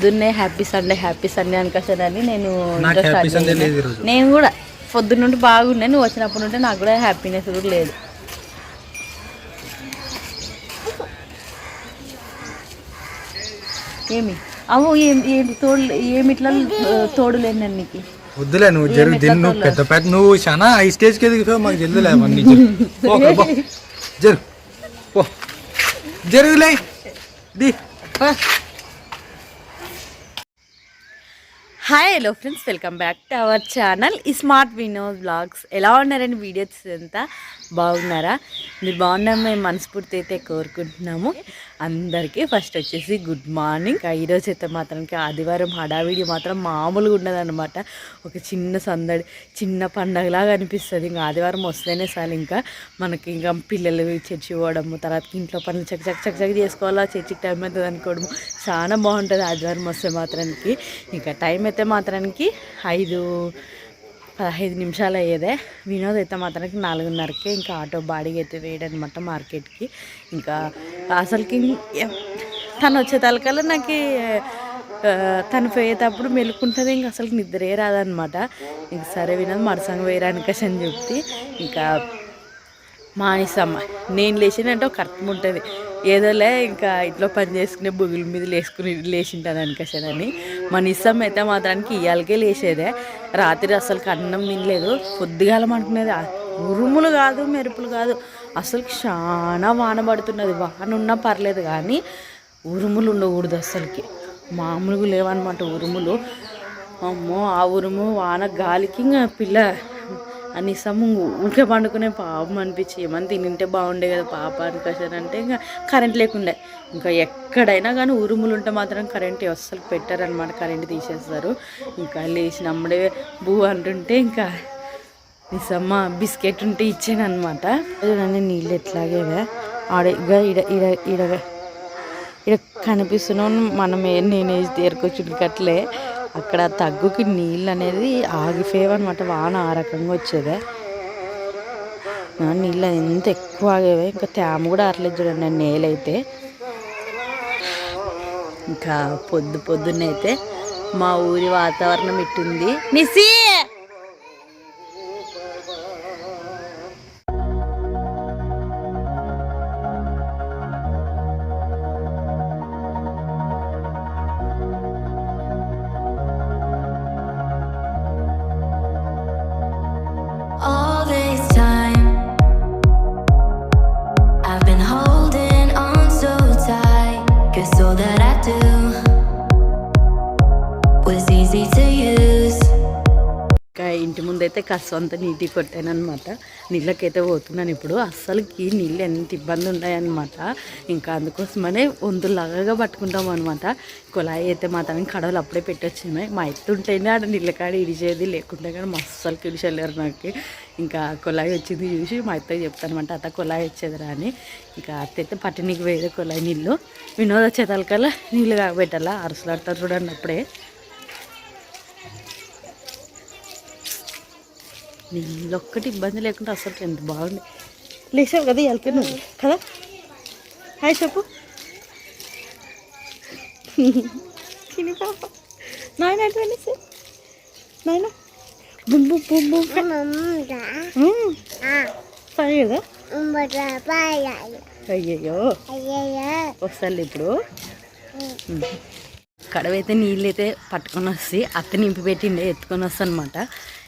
పొద్దున్నే happy Sunday అనుకోసానని నేను కూడా పొద్దున్న నుండి బాగుండే, నువ్వు వచ్చినప్పుడు నుండి నాకు కూడా హ్యాపీనెస్ కూడా లేదు. ఏమి అవు ఏమి ఇట్లా తోడులేండి నీకు వద్దులే, నువ్వు జరుగు పెద్ద పెద్ద నువ్వు చాలా ఈ స్టేజ్కి ఎదిగిపోయావు, మాకు జల్దులే అవన్నీ జరుగులే ది. Hi hello friends, welcome back to our channel smart Vinod blogs. ఎలా ఉన్నారండి? వీడియోస్ అంతా బాగున్నారా? మీరు బాగున్నాం మేము మనస్ఫూర్తి అయితే కోరుకుంటున్నాము. అందరికీ ఫస్ట్ వచ్చేసి గుడ్ మార్నింగ్. ఈరోజు అయితే మాత్రానికి ఆదివారం హడావిడి మాత్రం మామూలుగా ఉండదన్నమాట. ఒక చిన్న సందడి, చిన్న పండగలాగా అనిపిస్తుంది. ఇంకా ఆదివారం వస్తేనే చాలు ఇంకా మనకి ఇంకా పిల్లలు చర్చి పోవడము, తర్వాత ఇంట్లో పనులు చక్క చేసుకోవాలా, చర్చికి టైం అవుతుంది అనుకోవడము చాలా బాగుంటుంది ఆదివారం వస్తే మాత్రానికి. ఇంకా టైం అయితే మాత్రానికి 5:15 నిమిషాలు అయ్యేదే. వినోద్ అయితే మాత్రానికి 4:30కే ఇంకా ఆటో బాడీకి అయితే వేయడనమాట మార్కెట్కి. ఇంకా అసలుకి తను వచ్చే తలకల్లా నాకు తను పోయేటప్పుడు మెలుకుంటుంది, ఇంకా అసలు నిద్రే రాదనమాట. ఇంక సరే వినోద్ మరసంగా వేయడానికి అని చెప్తే ఇంకా మానేసమ్మ నేను లేచినంటే ఒక అర్థం ఉంటుంది, ఏదోలే ఇంకా ఇంట్లో పని చేసుకునే బుగుల మీద లేచింటాను అనుకసానని. మన ఇష్టం అయితే మాత్రానికి ఇయ్యాలకే లేచేదే. రాత్రి అసలు అన్నం తినలేదు, పొద్దుగాల అనుకునేది. ఉరుములు కాదు, మెరుపులు కాదు, అసలు చాలా వాన పడుతున్నది. వాన ఉన్నా పర్లేదు కానీ ఉరుములు ఉండకూడదు అసలుకి, మామూలుగా లేవన్నమాట ఉరుములు. అమ్మో ఆ ఉరుము వాన గాలికి ఇంకా పిల్ల అనిసము ఊరికే పండుకునే పాపం అనిపించి ఏమని తింటే బాగుండే కదా పాప అనుకోసానంటే ఇంకా కరెంట్ లేకుండే. ఇంకా ఎక్కడైనా కానీ ఉరుములు ఉంటే మాత్రం కరెంట్ అస్సలు పెట్టారనమాట, కరెంట్ తీసేస్తారు. ఇంకా లేచినమ్మడే బూ అంటుంటే ఇంకా నిసమ్మ బిస్కెట్ ఉంటే ఇచ్చాను అనమాట. నన్ను నీళ్ళు ఎట్లాగేవే ఆడ ఇడ ఇడ ఇడ ఇడ కనిపిస్తున్నాను మనం నేనే తీరుకొచ్చుకట్లే. అక్కడ తగ్గుకి నీళ్ళు అనేది ఆగిపోయేవన్నమాట, వాన ఆ రకంగా వచ్చేదే. నీళ్ళు ఎంత ఎక్కువ ఆగేవే, ఇంకా తేమ కూడా ఆరలేదు చూడండి నేలైతే. ఇంకా పొద్దున్నైతే మా ఊరి వాతావరణం ఇట్టుంది. నిసి ఇంటి ముందైతే కసు అంతా నీట్గా కొట్టాను అనమాట. నీళ్ళకైతే పోతున్నాను ఇప్పుడు. అస్సలకి నీళ్ళు ఎంత ఇబ్బంది ఉన్నాయన్నమాట. ఇంకా అందుకోసమనే వంతులాగా పట్టుకుంటాం అనమాట. కుళాయి అయితే మాత్రం కడవలు అప్పుడే పెట్టొచ్చినాయి. మా ఎత్తుంటేనే ఆడ నీళ్ళ కాడ ఇడిచేది, లేకుంటే కానీ అస్సలకి ఇడిచెళ్ళారు నాకు. ఇంకా కుళాయి వచ్చింది చూసి మా అత్తకి చెప్తాను అనమాట, అత్త కుళాయి వచ్చేదిరా అని. ఇంకా అత్త అయితే పట్టినీకి వేరే కుళాయి నీళ్ళు. వినోద వచ్చేతలకల్లా నీళ్ళు కాగబెట్టాలా, అరుసలాడతారు చూడండి అప్పుడే. నీళ్ళు ఒక్కటి ఇబ్బంది లేకుండా అసలు ఎంత బాగుంది. లేచావు కదా ఇవాళకి నువ్వు కదా. హాయ్ చెప్పు పాప. నాయన నాయన బుంబు బుంబు పని కదా. అయ్యయ్యో వస్తాను ఇప్పుడు. కడవైతే నీళ్ళు అయితే పట్టుకొని వస్తే అత్త నింపి పెట్టిండే ఎత్తుకొని వస్తాను అనమాట.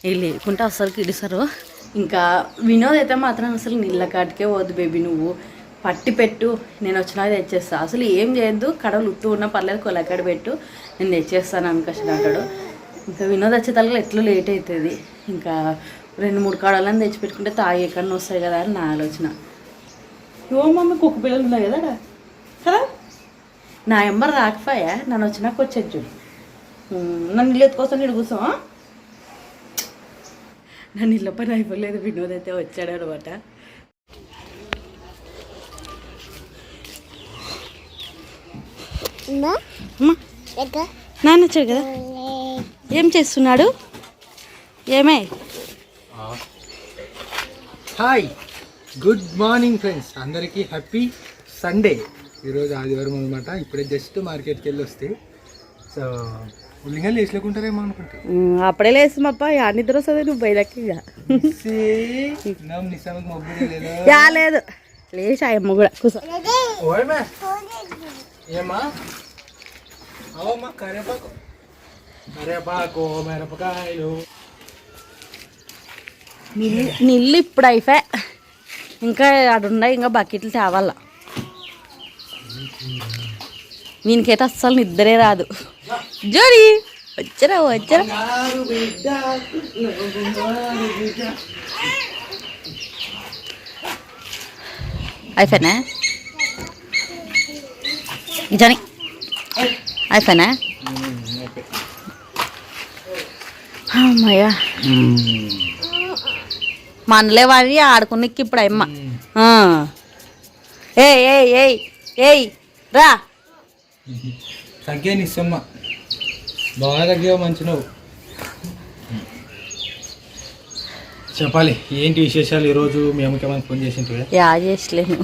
ఇవి లేకుంటే అసలుకి ఇడిసారు. ఇంకా వినోద్ అయితే మాత్రం అసలు నీళ్ళ కాటికే పోదు బేబీ, నువ్వు పట్టి పెట్టు నేను వచ్చినాక తెచ్చేస్తా, అసలు ఏం చేయొద్దు, కడవలు ఉత్తు ఉన్నా పర్లేదు కొలకాడ పెట్టు నేను తెచ్చేస్తాను అనుకషన్ అంటాడు. ఇంకా వినోద్ వచ్చే తలగా ఎట్లా లేట్ అవుతుంది. ఇంకా 2-3 కడవలని తెచ్చిపెట్టుకుంటే తాగి ఎక్కడన్నా వస్తాయి కదా అని నా ఆలోచన. ఓ మమ్మీ కుక్క పిల్లలు ఉన్నాయి కదా కదా, నా ఎంబర్ రాకపోయా నన్ను వచ్చినాక వచ్చేది చూడు. నన్ను ఇల్లు ఎత్తుకోసం ఇడు కూర్చో. నన్ను ఇళ్ళ పని అయిపోలేదు, వినోద్ అయితే వచ్చాడు అనమాట. నాన్న వచ్చాడు కదా, ఏం చేస్తున్నాడు? ఏమే హాయ్ గుడ్ మార్నింగ్ ఫ్రెండ్స్, అందరికీ హ్యాపీ సండే. ఈరోజు ఆదివారం అనమాట. ఇప్పుడే జస్ట్ మార్కెట్కి వెళ్ళి వస్తే సో ఉల్లిగడ్డలు వేసలేకుంటారేమో అనుకుంటా అప్పుడే లేస్తామప్ప యా నిద్ర వస్తుంది నువ్వు బయలకి యా లేదు లేచి అయ్యమ్మ కూడా కూర్చో ఏమా అవమ్మా కరేపాకు కరేపాకు మిరపకాయలు నీళ్ళు ఇప్పుడు అయిపోయా ఇంకా అడున్నాయి ఇంకా బకెట్లు తేవాల వీనికైతే అస్సలు నిద్రే రాదు జోడి వచ్చరా అయిపోయినా జని అయిపోయినా అమ్మయ్యా మనలే వాడి ఆడుకునేకి ఇప్పుడు అమ్మ ఏయ్ రా తగ్గాను ఇస్తమ్మ బాగా తగ్గావు మంచి నువ్వు చెప్పాలి ఏంటి విశేషాలు ఈరోజు మీ అమ్మకి ఏమైనా ఫోన్ చేసింటివే యా చేసలేను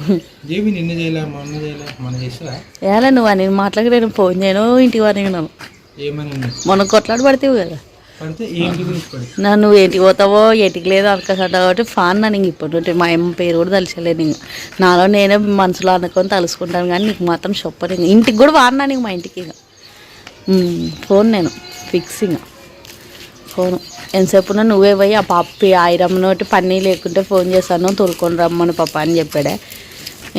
దేవి నిన్న చేయలే మొన్న చేయలే మన చేసినా ఎలా నువ్వు అని మాట్లాడి నేను ఫోన్ చేయను ఇంటికి వాడినాను ఏమని మొన్న కొట్లాడి పడితేవు కదా పడితే ఏంటి గురించి పడి నువ్వు ఏంటికి పోతావో ఏటికి లేదు అనుకుంటా కాబట్టి ఫాన్ నన్ను ఇంక ఇప్పుడు ఉంటే మా అమ్మ పేరు కూడా తలచలేదు ఇంక నాలో నేనే మనసులో అనుకొని తలుసుకుంటాను కానీ నీకు మాత్రం చెప్పను ఇంక ఇంటికి కూడా వాడినా నీకు మా ఇంటికి ఇక ఫోన్ నేను ఫిక్సింగ్ ఫోను ఎంతసేపు నువ్వే పోయి ఆ పప్పి ఆయిరమ్మనోటి పన్నీ లేకుంటే ఫోన్ చేస్తాను తోలుకొని రమ్మను పాప అని చెప్పాడే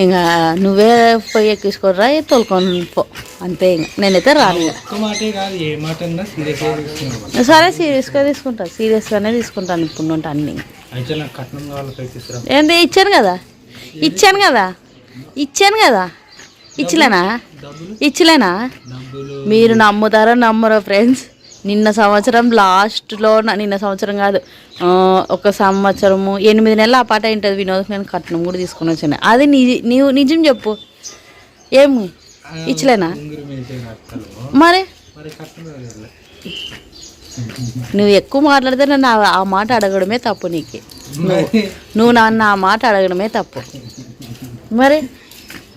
ఇంకా నువ్వే పోయి ఎక్కించుకొని రా తోలుకొని పో అంతే ఇంకా నేనైతే రాను సరే సీరియస్గా తీసుకుంటాను సీరియస్గానే తీసుకుంటాను ఇప్పుడు నుండి అన్ని ఏంటి ఇచ్చాను కదా ఇచ్చలేనా మీరు నమ్ముతారో నమ్మరో ఫ్రెండ్స్ నిన్న సంవత్సరం లాస్ట్లో నిన్న సంవత్సరం కాదు ఒక సంవత్సరము 8 నెలలు ఆ పాట ఉంటుంది వినోద్ నేను కట్నం కూడా తీసుకొని వచ్చాను అది నీవు నిజం చెప్పు ఏమి ఇచ్చలేనా మరి నువ్వు ఎక్కువ మాట్లాడితే నన్ను ఆ మాట అడగడమే తప్పు నీకు నువ్వు నన్ను ఆ మాట అడగడమే తప్పు మరి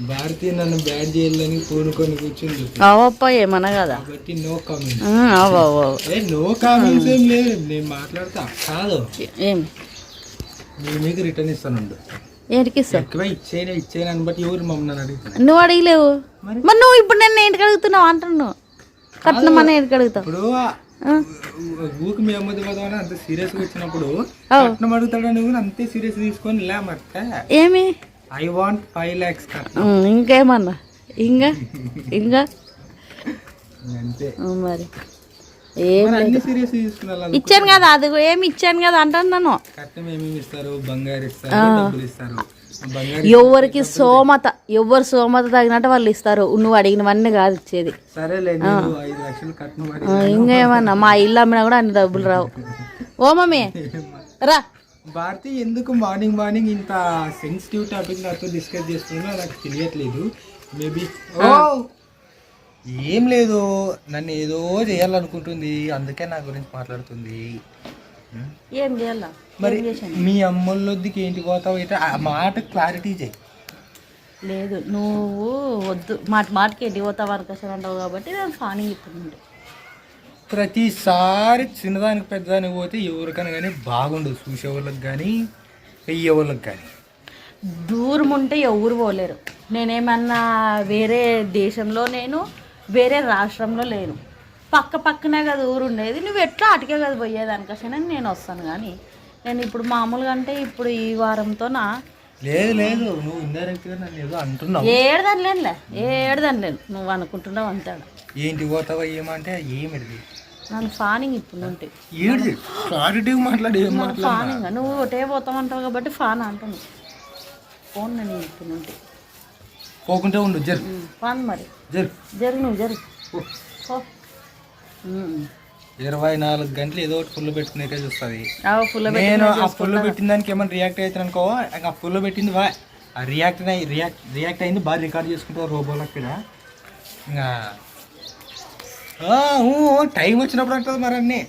భారతీయ నన్ను బ్యాడ్ చేయాలని పూనుకొని కూర్చుంది అవప్ప ఏమన్నా కదా నో కామెంట్స్ నో కామెంట్స్ ఏం లేదు నేను మాట్లాడతా కాదు ఏం నేను మీకు రిటర్న్ ఇస్తాను ఏంటికి ఇస్తావు ఎక్కువ ఇచ్చేయను అని బట్టి ఎవరు మమ్మల్ని అడుగుతాను నువ్వు అడిగలేవు మరి నువ్వు ఇప్పుడు నన్ను ఏంటికి అడుగుతున్నావు అంటున్నావు కట్నం అని ఏంటికి అడుగుతావు ఇప్పుడు ఊకి మీ అమ్మది పోదామని అంత సీరియస్ గా వచ్చినప్పుడు కట్నం అడుగుతాడని కూడా అంతే సీరియస్ తీసుకొని లేమక్క ఏమి I want 5 lakhs ఇంకేమన్నా ఇంకా అంతే మరి ఏం ఇచ్చాను కదా అది ఏమి ఇచ్చాను కదా అంటున్నాను కట్నం ఏమేమి ఇస్తారు బంగారు ఇస్తారు డబ్బులు ఇస్తారు ఎవరికి ఎవరు సోమత తగినట్టు వాళ్ళు ఇస్తారు నువ్వు అడిగినవన్నీ కాదు ఇచ్చేది సరేలే 5 లక్షలు కట్నం ఇంకేమన్నా మా ఇల్లు అమ్మినా కూడా అన్ని డబ్బులు రావు ఓ మమ్మీ రా భారతి ఎందుకు మార్నింగ్ ఇంత సెన్సిటివ్ టాపిక్ నాతో డిస్కస్ చేస్తుందో నాకు తెలియట్లేదు మేబీ ఏం లేదు నన్ను ఏదో చేయాలనుకుంటుంది అందుకే నా గురించి మాట్లాడుతుంది ఏం చేయాలా మరి మీ అమ్మోళ్ళొద్దికి ఏంటి పోతావు అయితే ఆ మాట క్లారిటీ చేయి లేదు నువ్వు వద్దు మాటకి ఎట్టి పోతావు అనుకోసం అంటావు కాబట్టి నేను ఫానింగ్ ఇస్తుంది ప్రతిసారి చిన్నదానికి పెద్దదానికి పోతే ఎవరికైనా కానీ బాగుండదు చూసేవాళ్ళకి కానీ వెయ్యేవాళ్ళకి కానీ దూరం ఉంటే ఎవరు పోలేరు నేనేమన్నా వేరే దేశంలో నేను వేరే రాష్ట్రంలో లేను పక్కనే కదా ఊరు ఉండేది నువ్వు ఎట్లా అటుకే కదా పోయేదానికోసమే నేను వస్తాను కానీ నేను ఇప్పుడు మామూలుగా అంటే ఇప్పుడు ఈ వారంతో లేదు నువ్వు ఇండైరెక్ట్గా నన్ను ఏదో అంటున్నావు ఏడదనిలేను నువ్వు అనుకుంటున్నావు అంతే ఏంటి పోతావా ఏమంటే ఏమిది నన్ను ఫానింగ్ ఇప్పుడు ఉంటే క్లారిటీ మాట్లాడి ఫానింగ్ నువ్వు ఒకటే పోతామంటావు కాబట్టి ఫాన్ అంటున్నావు ఫోన్ నేను ఇప్పుడు ఉంటే పోకుంటే ఉండు ఫాన్ మరి జరు నువ్వు జరు 24 గంటలు ఏదో ఒకటి ఫుల్ పెట్టుకునేకే చూస్తుంది నేను ఆ ఫుల్ పెట్టిన దానికి ఏమైనా రియాక్ట్ అవుతాను అనుకో ఆ ఫుల్ పెట్టింది ఆ రియాక్ట్ అయింది బాగా రికార్డ్ చేసుకుంటావు రోబోలో అక్కడ ఇంకా టైం వచ్చినప్పుడు అంటుంది మరి అన్నీ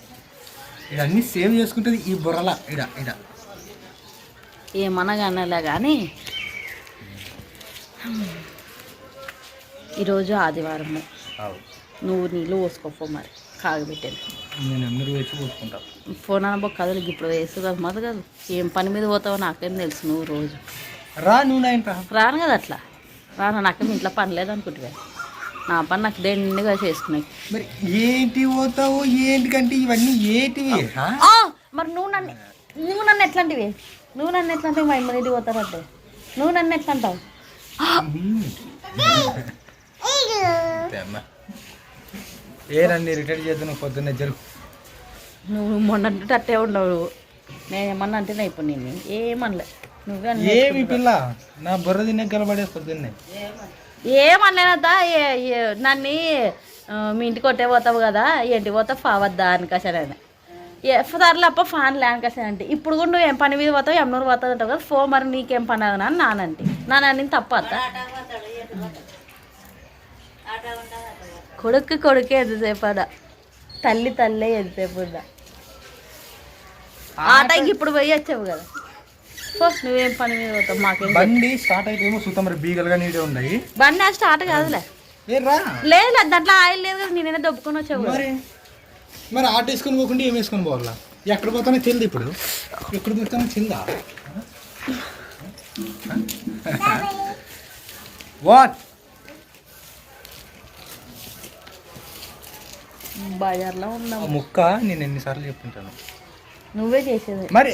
ఇవన్నీ సేవ్ చేసుకుంటుంది ఈ బుర్రలా ఇడ ఏమనగానలే కానీ ఈరోజు ఆదివారము నువ్వు నీళ్ళు పోసుకోపో మరి కాగబెట్టాను. నేను అందరూ వచ్చి పోసుకుంటా. ఫోన్ అనబో కదలు ఇప్పుడు వేస్తుంది మొదలు కాదు. ఏం పని మీద పోతావో నాకేం తెలుసు. నువ్వు రోజు రా, నువ్వు నా ఇంట్లో రాను కదా అట్లా రాను. నాకేం ఇంట్లో పని లేదనుకుంటువా. నా పని నాకు దండిగా చేసుకున్నాయి. మరి ఏంటి పోతావు ఏంటికంటే ఇవన్నీ ఏంటివి? మరి నువ్వు నన్ను ఎట్లాంటివి? నువ్వు నన్ను ఎట్లాంటివి? మా ఇమ్మ ఇంటికి పోతారంటే నువ్వు నన్ను ఎట్లా అంటావు? ఏనండి రిటైర్ చేద్దాం పొద్దున్నే జరుగు. నువ్వు మొన్న అట్టే ఉండవు. నేను ఏమన్నా అంటే ఇప్పుడు నేను ఏమనలే. నువ్వే ఏమి పిల్ల నా బుర్ర తినే గలబడే పొద్దున్నే ఏమనలేనద్దా. నన్ను మీ ఇంటికి కొట్టే పోతావు కదా, ఇంటికి పోతావు ఫావద్దా అనికసానే సర్లే అప్ప ఫాన్ లేనికసా అంటే ఇప్పుడు కూడా నువ్వు ఏం పని మీద పోతావు ఎమ్మనూరు పోతావు అంటావు కదా. ఫోన్ మరి నీకేం పని అదనా అని నానంటే నాన్న తప్ప కొడుకే ఎంతసేపు అడ తల్లే ఎంతసేపు ఆటకి ఇప్పుడు పోయి వచ్చావు కదా. నువ్వేం పని మీద పోతావు మాకేం. బండి స్టార్ట్ అయితే సుతం మరి బీగలుగా నీడే ఉన్నాయి. బండి ఆ స్టార్ట్ కాదులే. లేదు దాంట్లో ఆయిల్ లేదు కదా. నేనైనా దొబ్బుకొని వచ్చావు. మరి ఆట వేసుకొని పోకుండా ఏం వేసుకొని పోవాలా? ఎక్కడ పోతానో తెలియదు. ఇప్పుడు ఎక్కడ పోతానో తెలియదా? వాట్ బజార్లో ఉన్నా ముక్క నేను ఎన్నిసార్లు చెప్పుకుంటాను. నువ్వే చేసేది మరి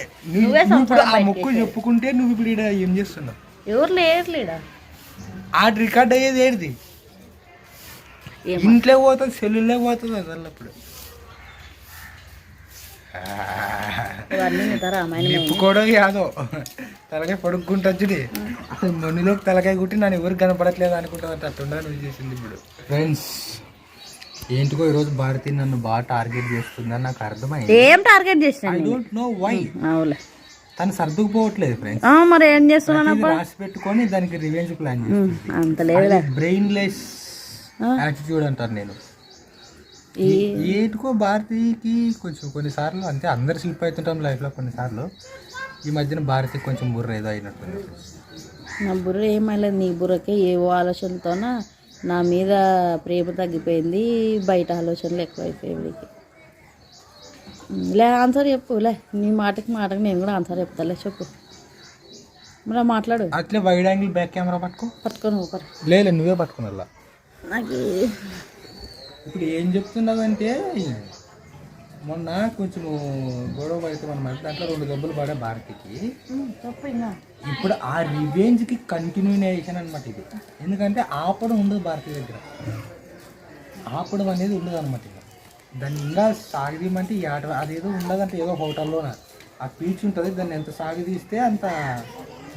ఇప్పుడు ఆ ముక్కు చెప్పుకుంటే నువ్వు ఇప్పుడు ఈడ ఏం చేస్తున్నావు? ఎవరు లేడా ఆట రికార్డ్ అయ్యేది ఏడిది? ఇంట్లో పోతుంది, సెల్లులే పోతుంది. అసలు నిప్పుకోవడం కాదు, తలకాయ పడుక్కుంటచ్చుడి. అసలు మొన్నిలోకి తలకాయ కుట్టి నన్ను ఎవరికి కనపడట్లేదు అనుకుంటా. అట్టుండగా నువ్వు చేసింది. ఇప్పుడు ఫ్రెండ్స్ ఏంటికో ఈరోజు భారతి నన్ను బాగా టార్గెట్ చేస్తుందని నాకు అర్థమైంది. ఏం టార్గెట్ చేసిన ఐ డోంట్ నో వై. తను సర్దుకుపోవట్లేదు ఫ్రెండ్స్. మరి ఏం చేస్తున్నా రాసి పెట్టుకొని దానికి రివెంజ్ ప్లాన్ చేస్తుంది. బ్రెయిన్ లెస్ యాటిట్యూడ్ అంటారు. నేను ఏంటికో భారతికి కొంచెం కొన్నిసార్లు అంటే అందరు స్లిప్ అవుతుంటాం లైఫ్లో. కొన్నిసార్లు ఈ మధ్యన భారతికి కొంచెం బుర్ర ఏదో అయినట్టుంది. నా బుర్ర ఏమైలేదు, నీ బుర్రకే ఏవో ఆలోచనతోన నా మీద ప్రేమ తగ్గిపోయింది. బయట ఆలోచనలు ఎక్కువైపోయాయి. లే ఆన్సర్ చెప్పు. లే నీ మాటకి నేను కూడా ఆన్సర్ చెప్తాలే. చెప్పు మరి మాట్లాడు. అట్లే వైడ్ యాంగిల్ బ్యాక్ కెమెరా పట్టుకో. నువ్వు లేదు నువ్వే పట్టుకున్నా. నాకు ఇప్పుడు ఏం చెప్తున్నావంటే మొన్న కొంచెం గొడవ పడితే మన మధ్య దాంట్లో 2 దెబ్బలు పడే భారతికి. ఇప్పుడు ఆ రివెంజ్కి కంటిన్యూషన్ అనమాట ఇది. ఎందుకంటే ఆపడం ఉండదు భారతి దగ్గర. ఆపడం అనేది ఉండదు అనమాట. ఇక దాన్ని ఇంకా సాగదీయమంటే ఈ ఆట అదేదో ఉండదంటే ఏదో హోటల్లోన ఆ పీచ్ ఉంటుంది. దాన్ని ఎంత సాగదీస్తే అంత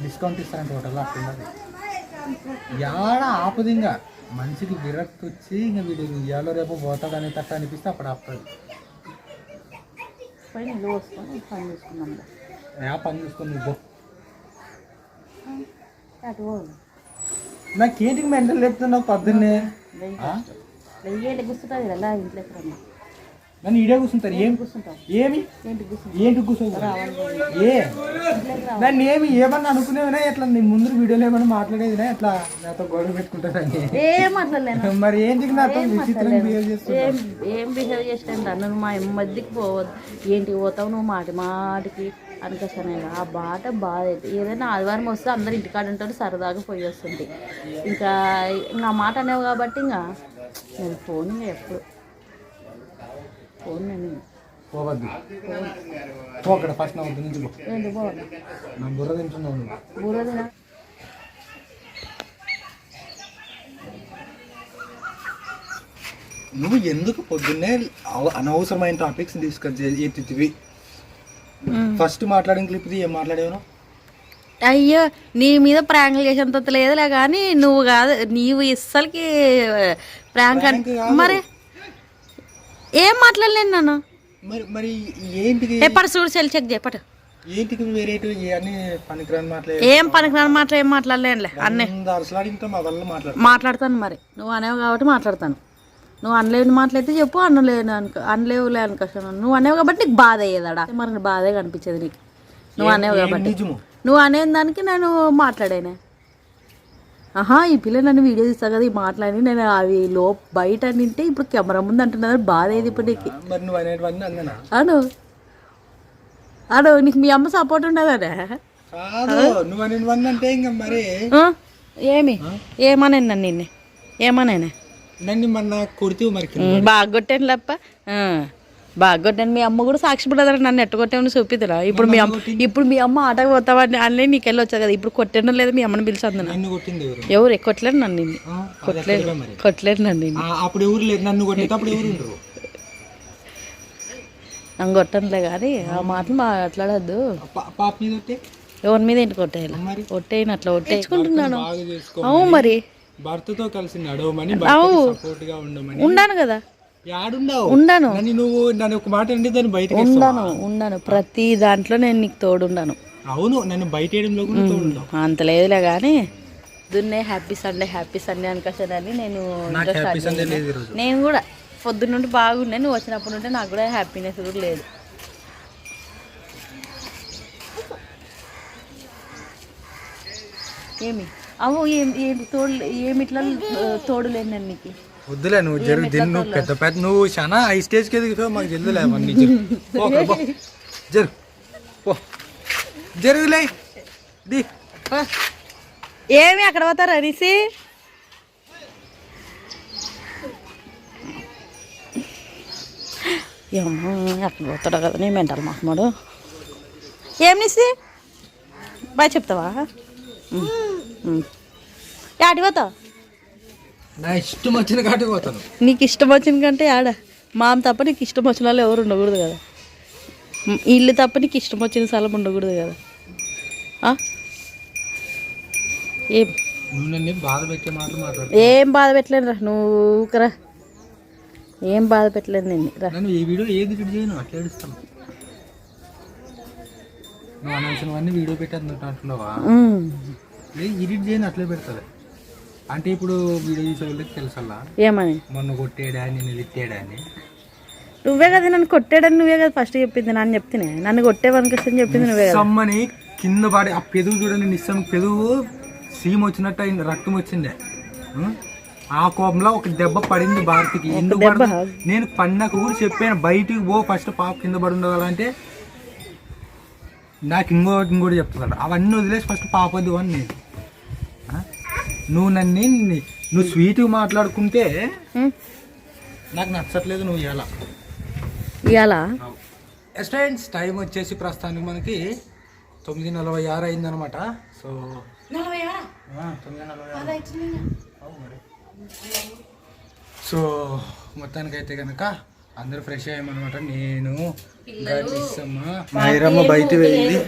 డిస్కౌంట్ ఇస్తారంటే హోటల్లో. అట్లా ఉండదు. యాడ ఆపదు. ఇంకా మనిషికి విరక్తి వచ్చి ఇంకా వీడు ఇవాళ రేపు పోతాడనే తట్ట అనిపిస్తే అప్పుడు ఆపుతుంది. పని చూసుకొని నువ్వు నాకేంటికి మెంటల్ చెప్తున్నావు పొద్దున్నే? నన్ను ఈడే కూర్చుంటారు. ఏంటి కూర్చుంటారు? నన్ను ఏమన్నా అనుకునేవినా ఎట్లా నీ ముందు వీడియోలో ఏమన్నా మాట్లాడేదినా ఎట్లా నాతో గొడవ పెట్టుకుంటానని? మరి ఏంటికి నాతో విచిత్రంగా బిహేవ్ చేస్తున్నావు? ఏం బిహేవ్ చేస్తాను? నువ్వు మా మధ్యకి పోవద్దు. ఏంటికి పోతావు నువ్వు మాటికి అనుకోసానే. ఆ బాట బాధ అయితే ఏదైనా ఆదివారం వస్తే అందరు ఇంటికాడ ఉంటారు, సరదాగా పోయి వస్తుంది. ఇంకా నా మాట అనేవు కాబట్టి ఇంకా నేను ఫోన్ ఎప్పుడు ఫోన్ నేను పోవద్దు. అక్కడ ఫస్ట్ నా వద్దు నుంచి నా బుర్ర తింటున్నావు. బుర్ర తిన నువ్వు ఎందుకు పొద్దున్నే అనవసరమైన టాపిక్స్ తీసుకొచ్చి ఫస్ట్ మాట్లాడిన క్లిప్ది ఏం మాట్లాడేవను? అయ్యో నీ మీద ప్రాంకులు చేసేంత లేదులే కానీ నువ్వు కాదు, నీవు ఇస్సలకి ప్రాంక్ మరి ఏం మాట్లాడలేను నన్ను. మరి ఏంటిది ఎప్పటి చూడు సెల్ చెక్ చేయపట. ఏంటికి వేరేటివి ఇవన్నీ పనికిరాని మాట్లాడే ఏం పనికిరాని మాట ఏం మాట్లాడలేనులే. అన్నీ మాట్లాడతాను. మరి నువ్వు అనేవు కాబట్టి మాట్లాడతాను. నువ్వు అనలేని మాట్లాడితే చెప్పు. అనలేవులే అనుకోసాను. నువ్వు అనేవు కాబట్టి నీకు బాధ అయ్యేదాడా? మరి బాధే కనిపించేది నీకు. నువ్వు అనేవు కాబట్టి నువ్వు అనే దానికి నేను మాట్లాడానే. ఆహా ఈ పిల్ల నన్ను వీడియో తీస్తా కదా ఈ మాట్లాడి నేను అవి బయట నింటే ఇప్పుడు కెమెరా ముందు అంటున్నారు బాధ ఏది ఇప్పుడు నీకు మరి నువ్వు అనేటివన్నీ అందనా అను అను నీకు మీ అమ్మ సపోర్ట్ ఉండదనే కాదు నువ్వు అనేటివన్నీ అంటే ఇంకా మరి ఏమి ఏమనే నన్ను నిన్నే ఏమనేనే నన్ను మొన్న కొడితే మరి బాగా కొట్టాను లేప్ప బాగా కొట్టాను మీ అమ్మ కూడా సాక్షి పడదా నన్ను ఎట్ట కొట్టామని చూపిద్దురా ఇప్పుడు మీ అమ్మ ఆటకు పోతావని అన్నీ నీకు వెళ్ళి వచ్చా కదా ఇప్పుడు కొట్టాను లేదు మీ అమ్మని పిలిచి అందునా నన్ను కొట్టింది ఎవరు కొట్టలేరు నన్ను కొట్టలేరు నన్ను అప్పుడు ఎవరు లేదు నన్ను కొట్టేది అప్పుడు ఎవరు ఉండరు నన్ను కొట్టనులే కానీ ఆ మాటలు మాట్లాడద్దు పాప మీద ఎవరి మీద ఏంటి కొట్టేయాలి కొట్టేయను అట్లా కొట్టేసుకుంటున్నాను అవు మరి భర్తతో కలిసి నడవమని సపోర్ట్ గా ఉండమని ఉండాను కదా ఉండాను నువ్వు నన్ను ఒక మాట అంటే దాన్ని బయట ఉండాను ప్రతి దాంట్లో నేను నీకు తోడుండాను అవును నన్ను బయట వేయడంలో కూడా తోడుండావు అంత లేదులే కానీ దున్నే హ్యాపీ సండే అనుకోసానని నేను కూడా పొద్దున్న నుండి బాగుండే నువ్వు వచ్చినప్పుడు నుండి నాకు కూడా హ్యాపీనెస్ కూడా లేదు ఏమి అవు ఏంటి ఏమిట్లా తోడులేను నేను నీకు వద్దులే నువ్వు జరుగు దీన్ని నువ్వు పెద్ద పెద్ద నువ్వు చాలా హై స్టేజ్కి ఎదిగితే మాకు జల్దులే అవన్నీ జరుగులే ఏమి అక్కడ పోతారు అనేసి ఏమో అక్కడ పోతాడు కదా నీ మెంటల్ మాట్లాడు ఏం నిసి బాగా చెప్తావా ఆడి పోతావు నా ఇష్టం వచ్చిన కాటికి పోతాను నీకు ఇష్టం వచ్చిన కంటే ఆడ మామ తప్ప నీకు ఇష్టం వచ్చిన వాళ్ళు ఎవరు ఉండకూడదు కదా ఇల్లు తప్ప నీకు ఇష్టం వచ్చిన స్థలం ఉండకూడదు కదా ఏం నువ్వు నన్ను బాధ పెట్టే మాటలు మాట్లాడు ఏం బాధ పెట్టలేను రా నువ్వు రా ఏం బాధ పెట్టలేదు నేను రా నేను ఈ వీడియో ఏది ఎడిట్ చేయను అట్లా ఏడుస్తాను నువ్వు అనాల్సినవన్నీ వీడియో పెట్టేది అంటున్నావా ఎడిట్ చేయను అట్లే పెడతాది అంటే ఇప్పుడు వీడియో చూసే వాళ్ళకి తెలుసల్లా ఏమని మొన్న కొట్టేడా నిన్ను తిట్టాడని నువ్వే కదా నన్ను కొట్టాడని నువ్వే కదా ఫస్ట్ చెప్పింది నన్ను చెప్తేనే నన్ను కొట్టేవనికొచ్చని చెప్పింది నువ్వే సమ్మని కింద పడి ఆ పెదువు చూడండి నిస్సం పెదువు సీమ్ వచ్చినట్టు అయింది రక్తం వచ్చిండే ఆ కోపంలో ఒక దెబ్బ పడింది భారతికి ఎందుకు నేను పడినాక కూడా చెప్పాను బయటికి పో ఫస్ట్ పాప కింద పడి ఉండవాలంటే నాకు ఇంకోటి చెప్తున్నాడు అవన్నీ వదిలేసి ఫస్ట్ పాపద్దు అని నేను నువ్వు నువ్వు స్వీట్గా మాట్లాడుకుంటే నాకు నచ్చట్లేదు నువ్వు ఇవాళ ఫ్రెండ్స్ టైం వచ్చేసి ప్రస్తుతానికి మనకి 9:46 అయిందనమాట సో 9:46 సో మొత్తానికైతే కనుక అందరూ ఫ్రెష్ అయ్యామన్నమాట నేను మైరమ్మ బయట వెళ్ళి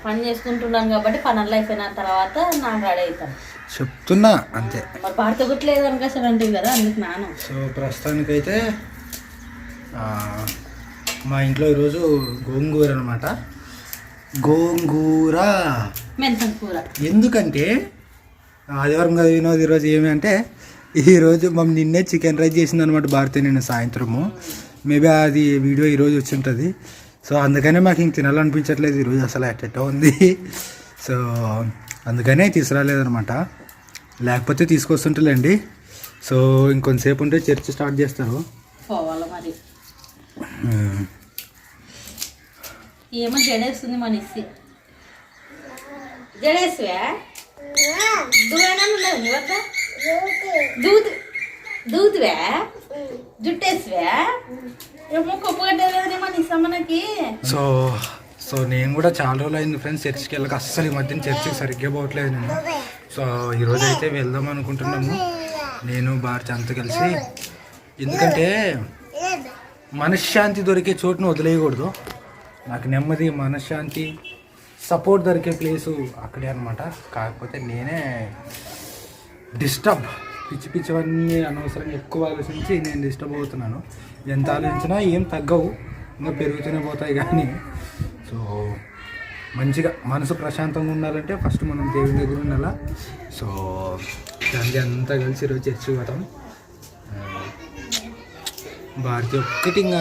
పని చేసుకుంటున్నాను కాబట్టి పనులు అయిపోయిన తర్వాత నాకు రెడీ అవుతాను చెప్తున్నా అంతే మరి పాడుతొగట్లేదు అనుకోసం అంటే కదా అందుకు నాను సో ప్రస్తుతానికైతే మా ఇంట్లో ఈరోజు గోంగూర అనమాట గోంగూర మెంతం కూర ఎందుకంటే ఆదివారం కదా వినోద్ ఈరోజు ఏమి అంటే ఈరోజు మమ్మల్ని నిన్నే చికెన్ రైస్ చేసింది అనమాట భారతి నేను సాయంత్రము మేబీ అది వీడియో ఈరోజు వచ్చి ఉంటుంది సో అందుకనే మాకు ఇంక తినాలనిపించట్లేదు ఈరోజు అసలు ఎట్టో ఉంది సో అందుకనే తీసుకురాలేదనమాట లేకపోతే తీసుకొస్తుంటలేండి సో ఇంకొంతసేపు ఉంటే చర్చ్ స్టార్ట్ చేస్తారు మరి ఏమో జడేస్తుంది మన ఇస్సి జడేసివా దూతువా జుట్టేసివా ఏమో కొప్పు కట్టేది మన ఇస్తా మనకి సో నేను కూడా చాలా రోజులు అయింది ఫ్రెండ్స్ చర్చికి వెళ్ళక అస్సలు ఈ మధ్యన చర్చికి సరిగ్గా పోవట్లేదు నేను సో ఈరోజు అయితే వెళ్దాం అనుకుంటున్నాము నేను భారతి అంతా కలిసి ఎందుకంటే మనశ్శాంతి దొరికే చోటును వదిలేయకూడదు నాకు నెమ్మది మనశ్శాంతి సపోర్ట్ దొరికే ప్లేసు అక్కడే అనమాట కాకపోతే నేనే డిస్టర్బ్ పిచ్చివన్నీ అనవసరంగా ఎక్కువ ఆలోచించి నేను డిస్టర్బ్ అవుతున్నాను ఎంత ఆలోచించినా ఏం తగ్గవు ఇంకా పెరుగుతూనే పోతాయి కానీ సో మంచిగా మనసు ప్రశాంతంగా ఉండాలంటే ఫస్ట్ మనం దేవుని దగ్గర ఉండాలా సో దానికి అంతా కలిసి ఈరోజు చర్చి పోతాం భారతి ఒక్కటి ఇంకా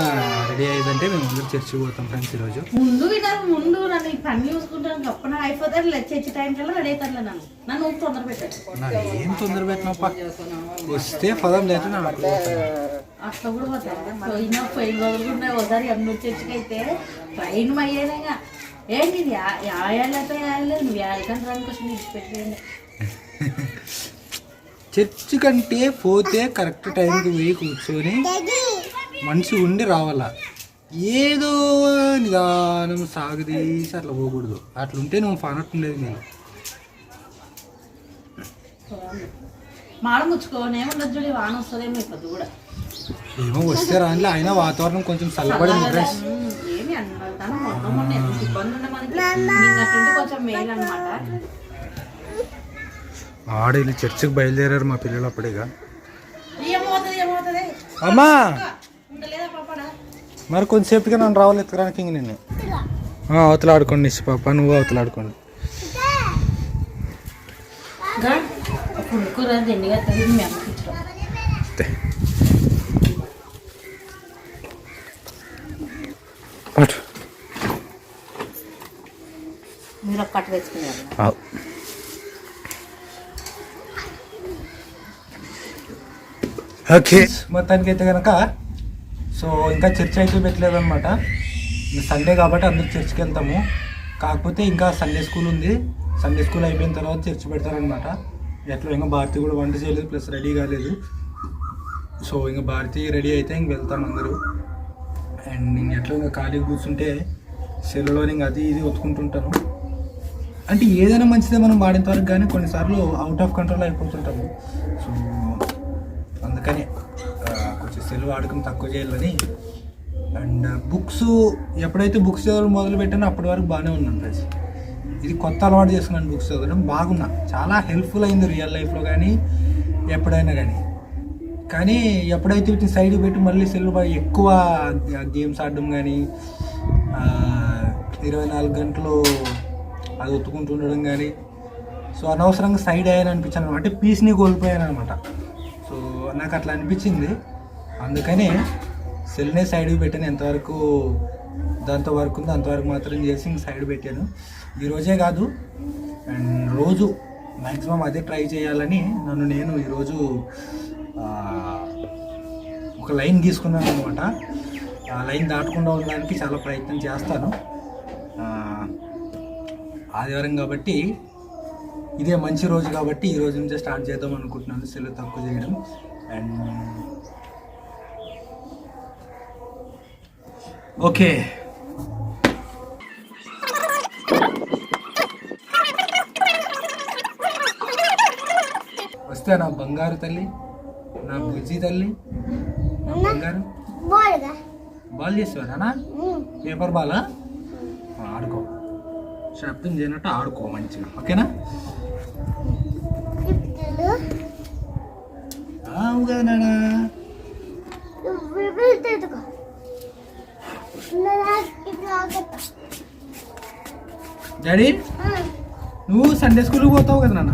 రెడీ అయ్యిందంటే మేము అందరూ చర్చికి పోతాం ఫ్రెండ్స్ ఈరోజు. ముందు నన్ను పని చూసుకుంటాను అప్పుడు అయిపోతారు చర్చి టైం కల్లా రెడీ అవుతారు నన్ను తొందర పెట్టారు. నాకు ఏం తొందర పెట్టినప్ప వస్తే పదం లేదు అట్లా కూడా పోతారు పోయిన రోజులు ఉన్నాయి. ఒకసారి ఎన్నో చర్చికి అయితే ట్రైన్ అయ్యేదేగా ఏంటి ఇది యాయాలైతే యాయలేదు నువ్వు యాయకంటే రాని కోసం విడిచిపెట్టేయండి. చర్చి కంటే పోతే కరెక్ట్ టైంకి పోయి కూర్చొని మనిషి ఉండి రావాలా. ఏదో నిదానం సాగదీసి అట్లా పోకూడదు. అట్లుంటే నువ్వు ఫనట్టుండేది నేను. మాడ ముచ్చుకోనే ఉండదు చూడు వాన వస్తుందేమో ఇప్పుడు కూడా ఏమో వస్తే రాని అయినా వాతావరణం కొంచెం చల్లబడింది ఫ్రెండ్స్. ఏమి అన్నదాను మొత్తం మొన్న ఎంత ఇబ్బంది ఉండే మనకి కొంచెం మేలు అనమాట. ఆడేళ్ళు చర్చికి బయలుదేరారు మా పిల్లలు అప్పుడేగా. ఏమవుతుంది అమ్మా మరి కొంచెంసేపుగా నన్ను రావాలి ఎత్తుకురానికి ఇంక నేను అవతల ఆడుకోండి ఇచ్చి పాప నువ్వు అవతల ఆడుకోండి. మీరు కట్ట తెచ్చుకున్నారు ఓకే మొత్తానికి అయితే కనుక సో ఇంకా చర్చ్ అయితే పెట్టలేదన్నమాట. సండే కాబట్టి అందరూ చర్చ్కి వెళ్తాము. కాకపోతే ఇంకా సండే స్కూల్ ఉంది. సండే స్కూల్ అయిపోయిన తర్వాత చర్చ్ పెడతారనమాట. ఎట్లా ఇంకా భారతి కూడా వంట చేయలేదు ప్లస్ రెడీ కాలేదు. సో ఇంకా భారతి రెడీ అయితే ఇంక వెళ్తాం అందరూ. అండ్ నేను ఎట్లా ఇంకా ఖాళీగా కూర్చుంటే సెల్లులో ఇంకా అది ఇది ఒత్తుకుంటుంటాను. అంటే ఏదైనా మంచిదే మనం వాడేంత వరకు, కానీ కొన్నిసార్లు అవుట్ ఆఫ్ కంట్రోల్ అయిపోతుంటాము. సో అందుకని కొంచెం సెల్ వాడకం తక్కువ చేయాలని. అండ్ బుక్స్ ఎప్పుడైతే బుక్స్ చదవడం మొదలు పెట్టానో అప్పటి వరకు బాగానే ఉన్నాను ఫ్రెండ్స్. ఇది కొత్త అలవాటు చేసుకున్నాను బుక్స్ చదవడం. బాగున్నా, చాలా హెల్ప్ఫుల్ అయింది రియల్ లైఫ్లో కానీ ఎప్పుడైనా కానీ ఎప్పుడైతే వీటిని సైడ్ పెట్టి మళ్ళీ సెల్ ఎక్కువ గేమ్స్ ఆడడం కానీ 24 గంటలు అది ఒత్తుకుంటూ ఉండడం కానీ, సో అనవసరంగా సైడ్ అయ్యాను అనిపించాను. అంటే పీస్ని కోల్పోయాను అనమాట. సో నాకు అట్లా అనిపించింది. అందుకనే సెల్నే సైడ్కి పెట్టాను. ఎంతవరకు దాంతో వర్క్ ఉందో అంతవరకు మాత్రం చేసి ఇంక సైడ్ పెట్టాను. ఈరోజే కాదు అండ్ రోజు మ్యాక్సిమం అదే ట్రై చేయాలని నేను ఈరోజు ఒక లైన్ గీసుకున్నాను అనమాట. ఆ లైన్ దాటకుండా ఉండడానికి చాలా ప్రయత్నం చేస్తాను. ఆదివారం కాబట్టి ఇదే మంచి రోజు కాబట్టి ఈ రోజు నుంచే స్టార్ట్ చేద్దాం అనుకుంటున్నాను సెల్ తక్కువ చేయడం. అండ్ ఓకే వస్తే నా బంగారు తల్లి, నా బుజ్జి తల్లి, నా బంగారు బాల్ చేసేవారా? పేపర్ బాలా? ఆడుకో, శబ్దం చేయనట్టు ఆడుకో మంచిగా, ఓకేనా? అవుగా నానా డాడీ నువ్వు సండే స్కూల్కి పోతావు కదా నాన్న.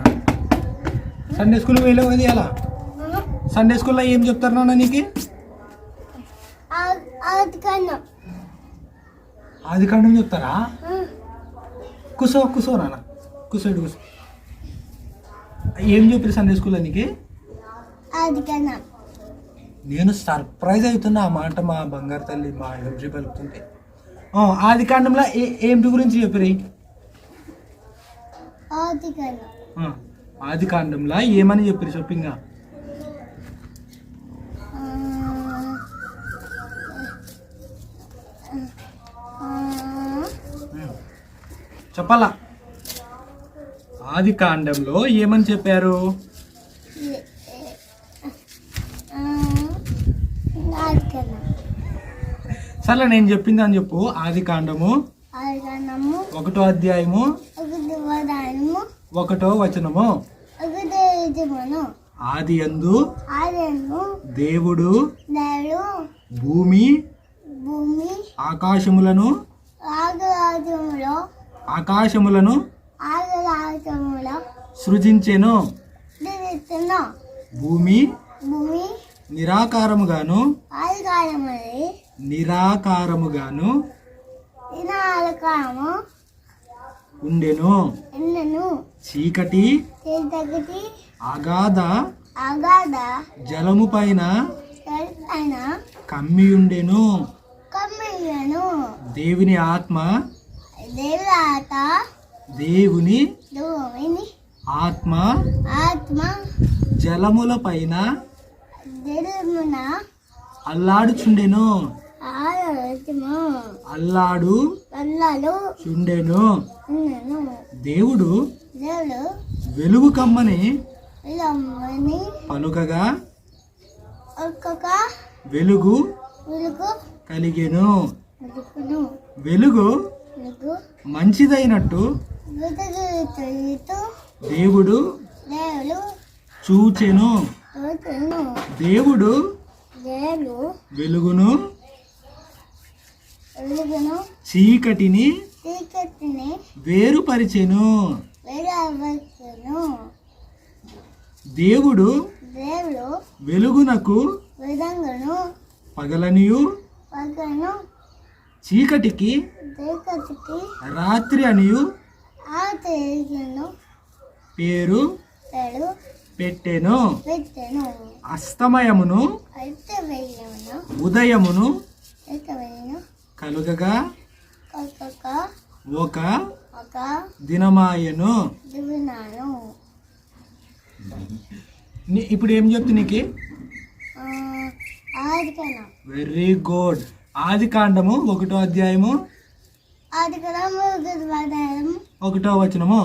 సండే స్కూల్కి వెళ్ళావు కదా ఇలా. సండే స్కూల్లో ఏం చెప్తారు నాన్న నీకు? ఆది కాండం చెప్తారా? కూసో నాన్న, కూసో. ఏం చెప్పారు సండే స్కూల్లో నీకు? నేను సర్ప్రైజ్ అవుతున్నా ఆ మాట మా బంగారు తల్లి మా ఎలర్జీ పలుకుతుంటే. ఆది కాండంలో ఏంటి గురించి చెప్పారు? ఆది కాండంలో ఏమని చెప్పారు చెప్పింగా? చెప్పాలా? ఆది కాండంలో ఏమని చెప్పారు? సరే నేను చెప్పింది అని చెప్పు. ఆది కాండము 1వ అధ్యాయము 1వ వచనము. ఆది యందు దేవుడు భూమి ఆకాశములను సృజించెను. భూమి నిరాకారముగాను ఆదికాలమని నిరాకారముగాను దినాలకాలము ఉండెను. ఎన్నను చీకటి చేతగతి అగాధ అగాధ జలము పైన అయిన కమ్మియుండెను. కమ్మియను దేవుని ఆత్మ దేవత దేవుని దేవుని ఆత్మ ఆత్మ జలముల పైన జలమున అల్లాడుచుండెను. ఆలోచము అల్లాడు కళ్ళలు చుండెను. ఉన్నను దేవుడు దేవుడు వెలుగు కమ్మని విలమ్మని పలుకగా ఒక్కొక్క వెలుగు వెలుగు కలిగెను. వెలుగును వెలుగు వెలుగు మంచిదైనట్టు వెలుగుతూ దేవుడు దేవుడు చూచెను. చూచును దేవుడు దేవుడు వెలుగును వెలుగును చీకటిని చీకటిని వేరుపరిచెను. వేడవచ్చును దేవుడు దేవుడు వెలుగునకు విధంగాను పగలనియు పగను చీకటికి చీకటికి రాత్రి అనియు ఆ తేజను పేరు పేరు పెట్టెను. పెట్టెను అస్తమయమును అయితే వేయను ఉదయమును అయితే వేయను కలుగగా ఒక్కొక్క ఒక ఒక దినమాయను. దివినాను ఇప్పుడు ఏం చెప్తు నీకు? ఆదికన వెరీ గుడ్. ఆది కాండము 1వ అధ్యాయము ఆదికన 1వ వచనము.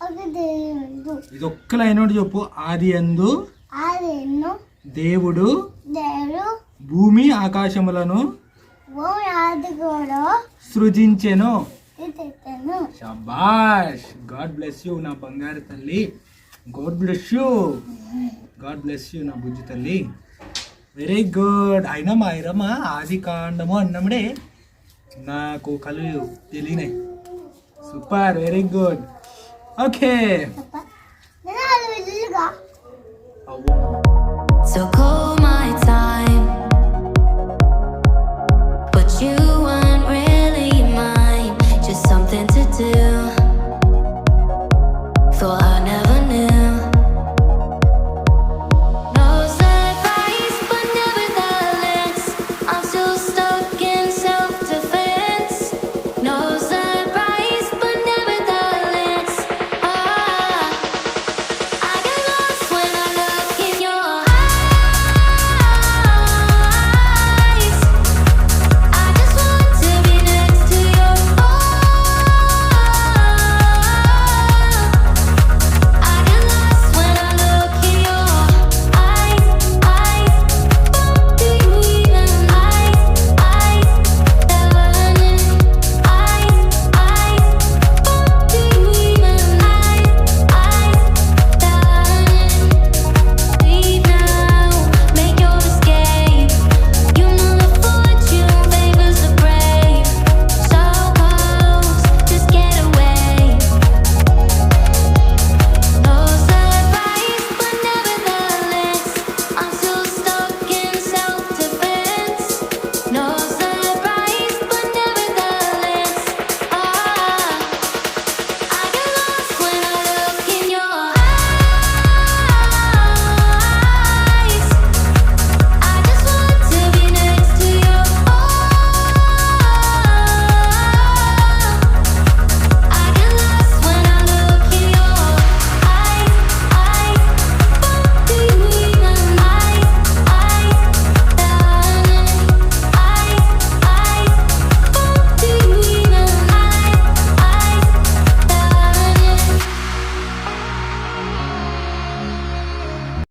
ఒక దేవుడు ఇది ఒక్క లైన్ ఒకటి చెప్పు. ఆది యందు ఆదిను దేవుడు దేవుడు భూమి ఆకాశములను భూమి ఆది కూడా సృజించెను. తెచ్చాను శబాష్. గాడ్ బ్లెస్ యూ నా బంగారు తల్లి. God bless you. God bless you నా బుజ్జి తల్లి. Very good. అయినా మా ఇరమ్మ ఆది కాండము అన్నప్పుడే నాకు కళ్ళు తెలియనాయి. సూపర్. Very good. ఓకే. నేను అది వెళ్ళుగా So call my time, but you